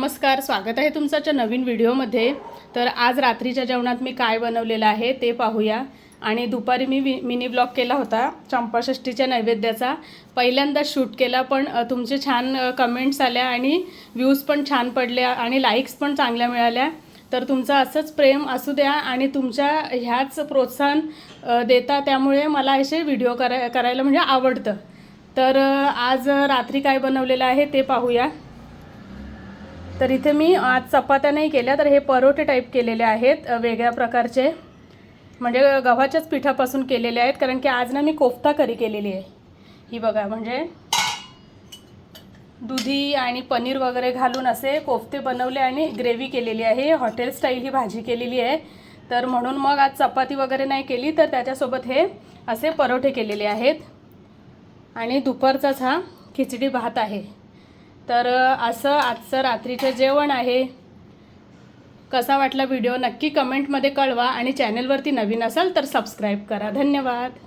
नमस्कार, स्वागत आहे तुमच्या नवीन व्हिडिओमध्ये। तर आज रात्रीच्या जेवणात मी काय बनवलेलं आहे ते पाहूया। आणि दुपारी मी मिनी ब्लॉग केला होता चंपाषष्ठीच्या नैवेद्याचा, पहिल्यांदा शूट केला, पण तुमचे छान कमेंट्स आल्या आणि व्ह्यूज पण छान पडले आणि लाईक्स पण चांगल्या मिळाल्या। तर तुमचं असंच प्रेम असू द्या आणि तुमच्या ह्याच प्रोत्साहन देता, त्यामुळे मला असे व्हिडिओ करायला म्हणजे आवडतं। तर आज रात्री काय बनवलेलं आहे ते पाहूया। तर इथे मी आज चपात्या नाही केल्या, तर हे परोठे टाईप केलेले आहेत वेगळ्या प्रकारचे, म्हणजे गव्हाच्याच पिठापासून केलेले आहेत। कारण की आज ना मी कोफ्ता करी केलेली आहे। ही बघा, म्हणजे दुधी आणि पनीर वगैरे घालून असे कोफ्ते बनवले आणि ग्रेव्ही केलेली आहे। हॉटेल स्टाईल ही भाजी केलेली आहे। तर म्हणून मग आज चपाती वगैरे नाही केली, तर त्याच्यासोबत हे असे परोठे केलेले आहेत। आणि दुपारचाच हा खिचडी भात आहे। तर असं आजचं रात्रीचं जेवण आहे। कसा वाटला व्हिडिओ नक्की कमेंटमध्ये कळवा आणि चॅनलवरती नवीन असाल तर सबस्क्राईब करा। धन्यवाद।